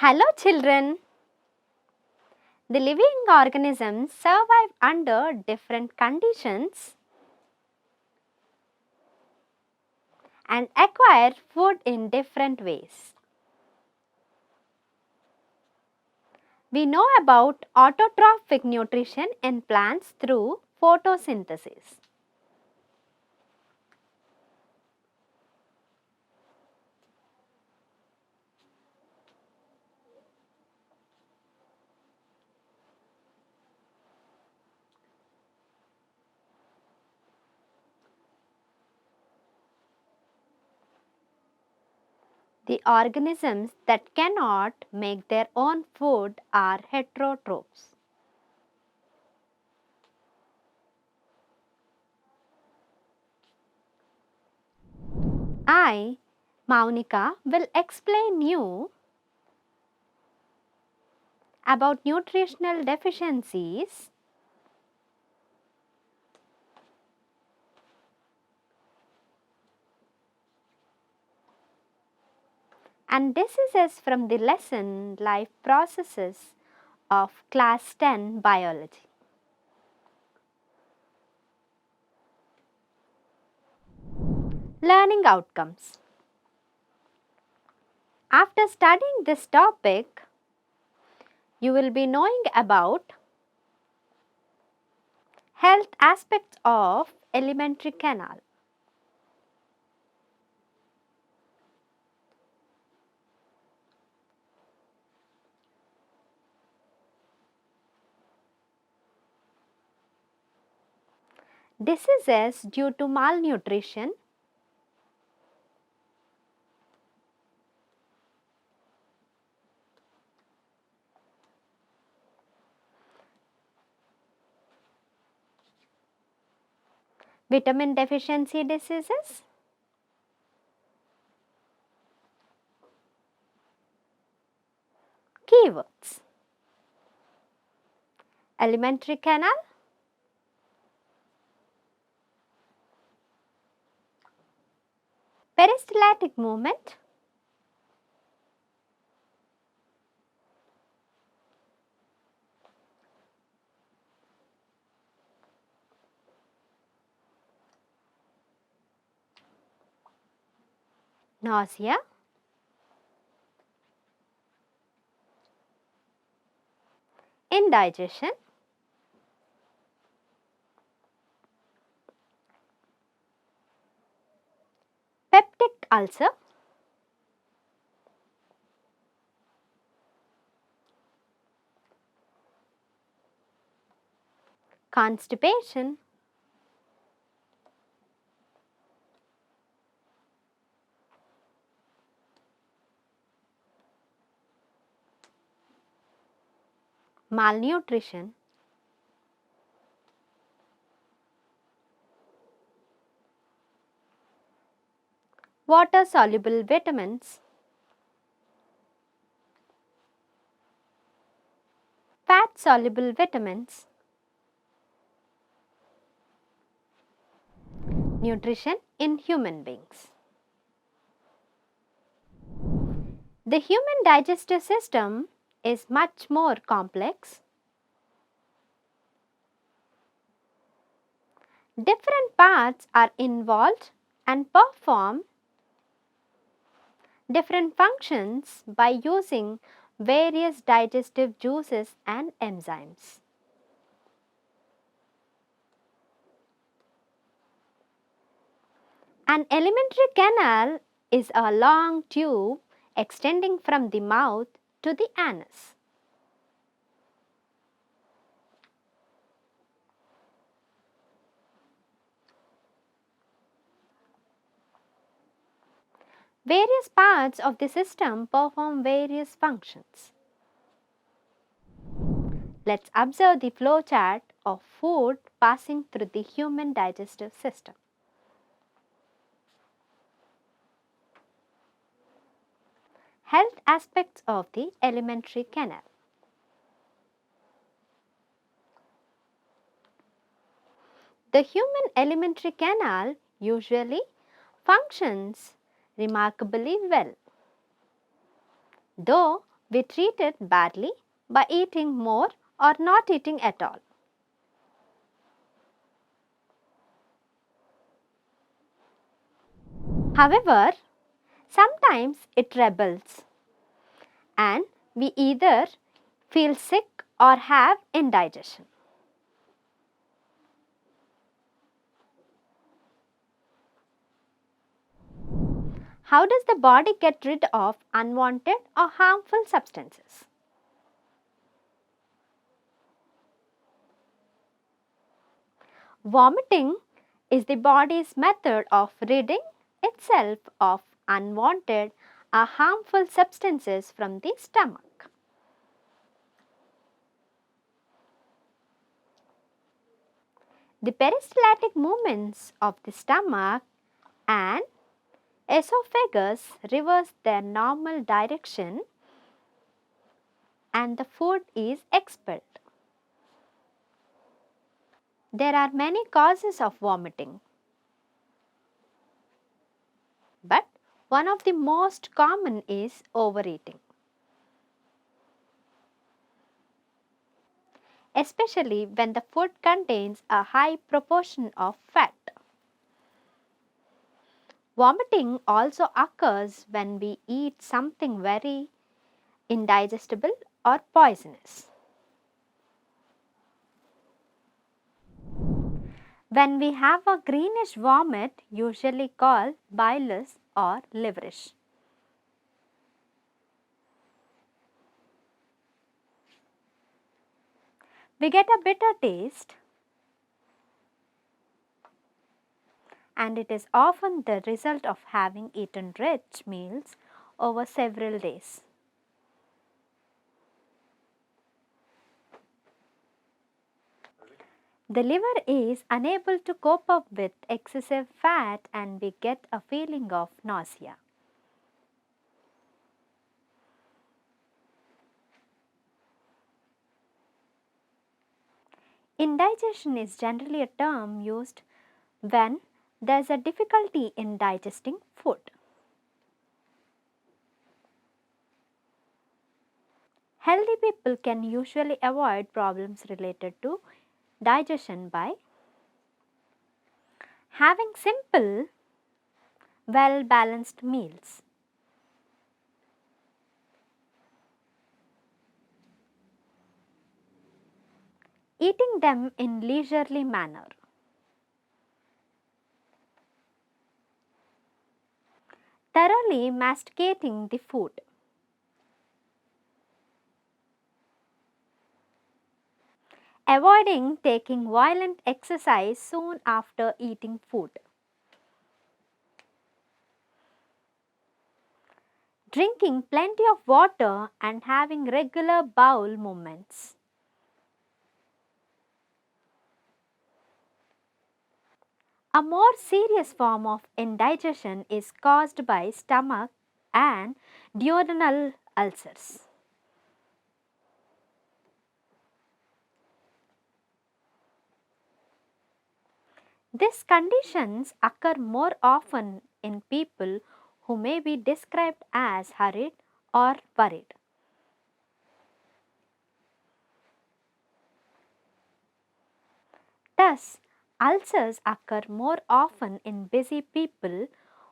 Hello children. The living organisms survive under different conditions and acquire food in different ways. We know about autotrophic nutrition in plants through photosynthesis. The organisms that cannot make their own food are heterotrophs. I, Maunika, will explain you about nutritional deficiencies and diseases from the lesson Life Processes of Class 10 Biology. Learning outcomes. After studying this topic, you will be knowing about health aspects of alimentary canal. Diseases due to malnutrition, vitamin deficiency diseases, keywords, alimentary canal, peristaltic movement, nausea, indigestion, peptic ulcer, constipation, malnutrition, water soluble vitamins, fat soluble vitamins, nutrition in human beings. The human digestive system is much more complex. Different parts are involved and perform different functions by using various digestive juices and enzymes. An alimentary canal is a long tube extending from the mouth to the anus. Various parts of the system perform various functions. Let's observe the flow chart of food passing through the human digestive system. Health aspects of the alimentary canal. The human alimentary canal usually functions remarkably well, though We treat it badly by eating more or not eating at all. However, sometimes it rebels and we either feel sick or have indigestion. How does the body get rid of unwanted or harmful substances? Vomiting is the body's method of ridding itself of unwanted or harmful substances from the stomach. The peristaltic movements of the stomach and esophagus reverse their normal direction and the food is expelled. There are many causes of vomiting, but one of the most common is overeating, especially when the food contains a high proportion of fat. Vomiting also occurs when we eat something very indigestible or poisonous. When we have a greenish vomit, usually called bilious or liverish. We get a bitter taste and it is often the result of having eaten rich meals over several days. The liver is unable to cope up with excessive fat and we get a feeling of nausea. Indigestion is generally a term used when there is a difficulty in digesting food. Healthy people can usually avoid problems related to digestion by having simple, well balanced meals, eating them in leisurely manner, thoroughly masticating the food, avoiding taking violent exercise soon after eating food, drinking plenty of water and having regular bowel movements. A more serious form of indigestion is caused by stomach and duodenal ulcers. These conditions occur more often in people who may be described as hurried or worried. Thus, ulcers occur more often in busy people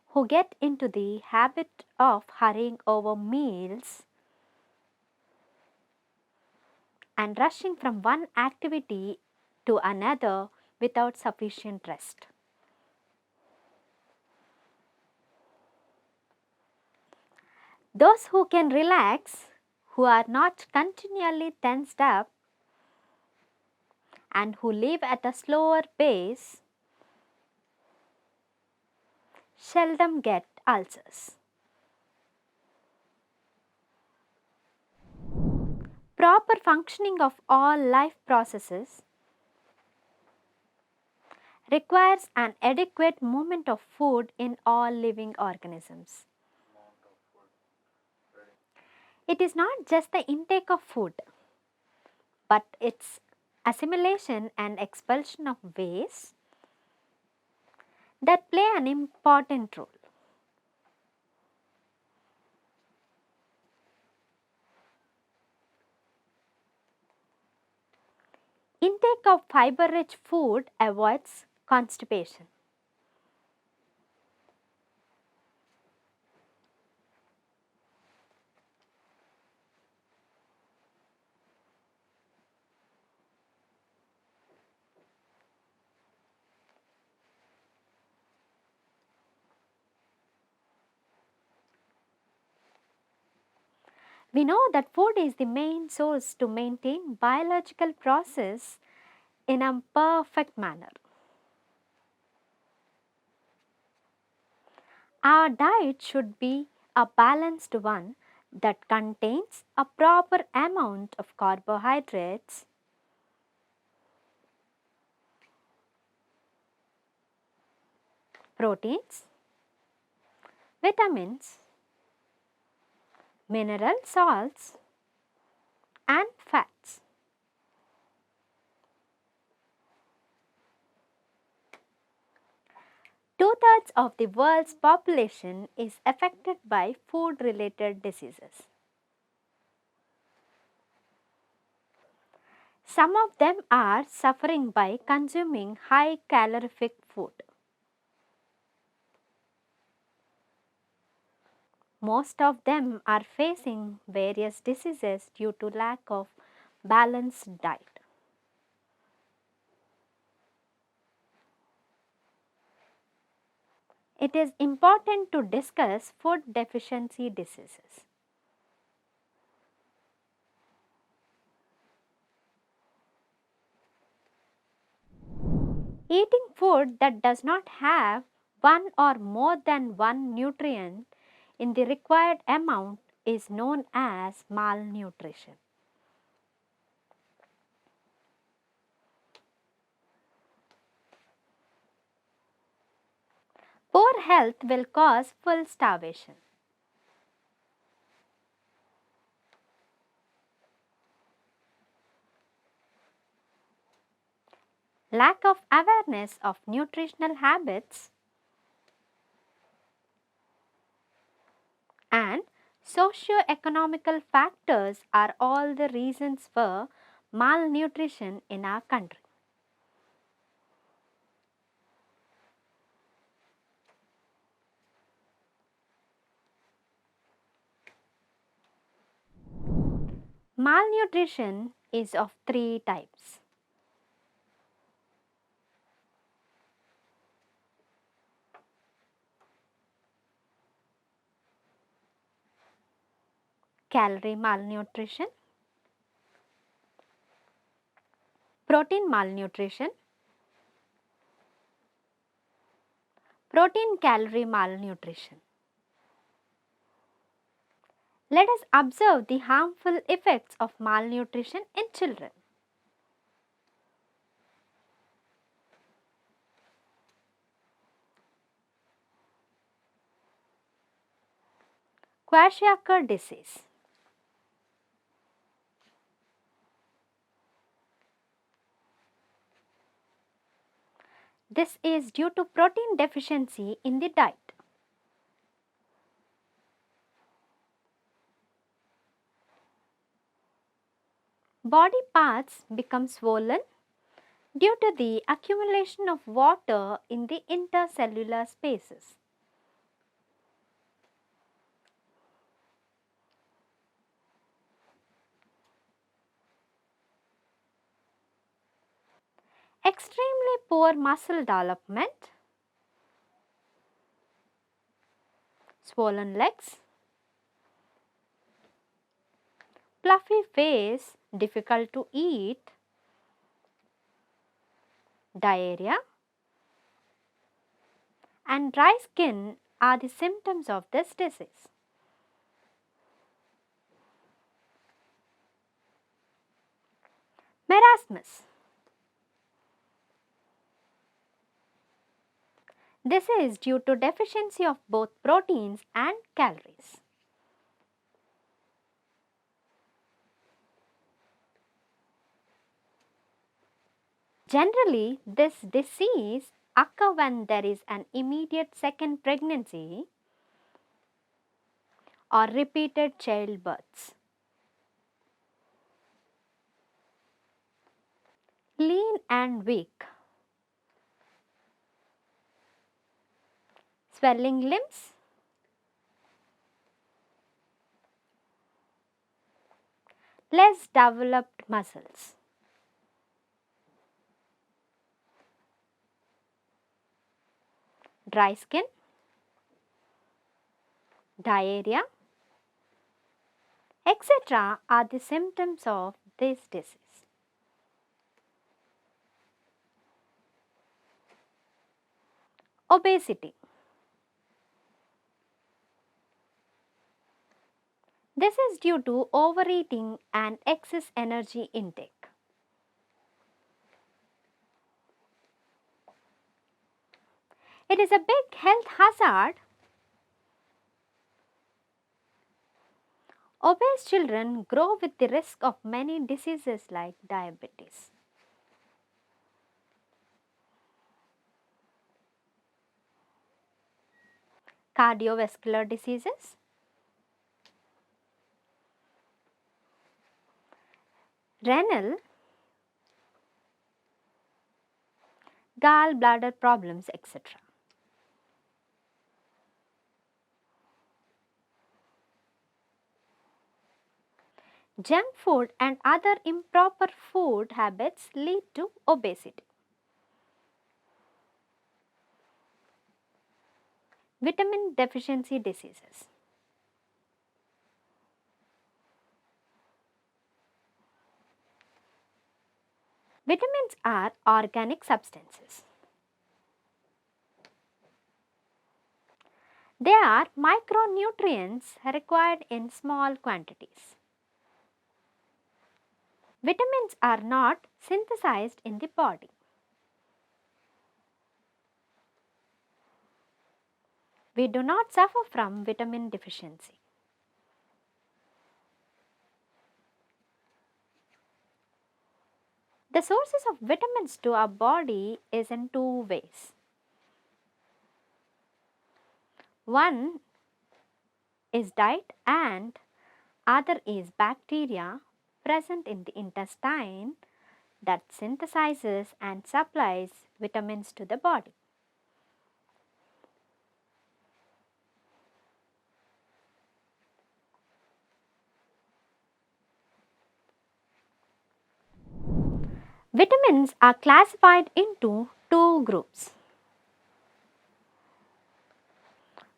who get into the habit of hurrying over meals and rushing from one activity to another without sufficient rest. Those who can relax, who are not continually tensed up, and who live at a slower pace seldom get ulcers. Proper functioning of all life processes requires an adequate movement of food in all living organisms. It is not just the intake of food, but its assimilation and expulsion of waste that play an important role. Intake of fiber-rich food avoids constipation. We know that food is the main source to maintain biological process in a perfect manner. Our diet should be a balanced one that contains a proper amount of carbohydrates, proteins, vitamins, mineral salts, and fats. Two-thirds of the world's population is affected by food-related diseases. Some of them are suffering by consuming high calorific food. Most of them are facing various diseases due to lack of balanced diet. It is important to discuss food deficiency diseases. Eating food that does not have one or more than one nutrient in the required amount is known as malnutrition. Poor health will cause full starvation. Lack of awareness of nutritional habits and socio-economical factors are all the reasons for malnutrition in our country. Malnutrition is of three types. Calorie malnutrition, protein malnutrition, protein calorie malnutrition. Let us observe the harmful effects of malnutrition in children. Kwashiorkor disease. This is due to protein deficiency in the diet. Body parts become swollen due to the accumulation of water in the intercellular spaces. Extremely poor muscle development, swollen legs, fluffy face, difficult to eat, diarrhea, and dry skin are the symptoms of this disease. Marasmus. This is due to deficiency of both proteins and calories. Generally, this disease occurs when there is an immediate second pregnancy or repeated childbirths. lean and weak, swelling limbs, less developed muscles, dry skin, diarrhea, etc. are the symptoms of this disease. Obesity. This is due to overeating and excess energy intake. It is a big health hazard. Obese children grow with the risk of many diseases like diabetes. Cardiovascular diseases, renal, gallbladder problems, etc. Junk food and other improper food habits lead to obesity. Vitamin deficiency diseases. Vitamins are organic substances. They are micronutrients required in small quantities. Vitamins are not synthesized in the body. We do not suffer from vitamin deficiency. The sources of vitamins to our body is in two ways. One is diet and other is bacteria present in the intestine that synthesizes and supplies vitamins to the body. Vitamins are classified into two groups.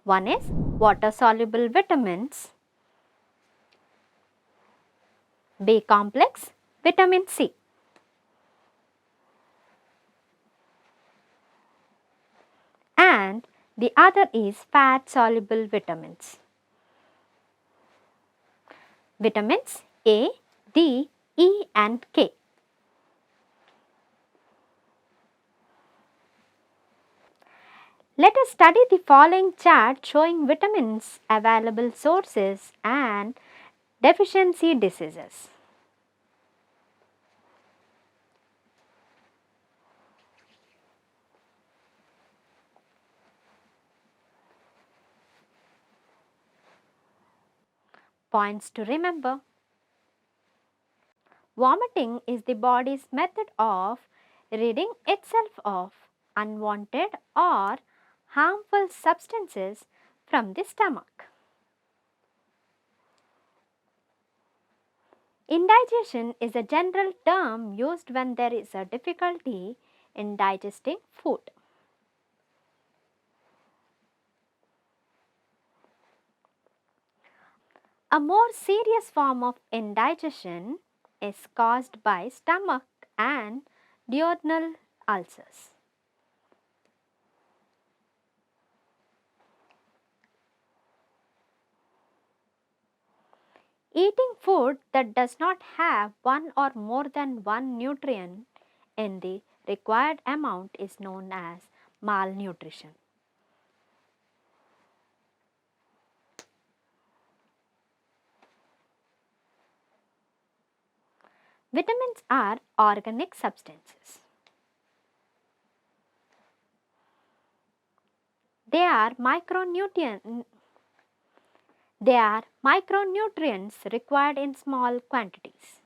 One is water soluble vitamins, B complex, vitamin C. And the other is fat soluble vitamins. Vitamins A, D, E and K. Let us study the following chart showing vitamins, available sources and deficiency diseases. Points to remember. Vomiting is the body's method of ridding itself of unwanted or harmful substances from the stomach. Indigestion is a general term used when there is a difficulty in digesting food. A more serious form of indigestion is caused by stomach and duodenal ulcers. Eating food that does not have one or more than one nutrient in the required amount is known as malnutrition. Vitamins are organic substances. They are micronutrients required in small quantities.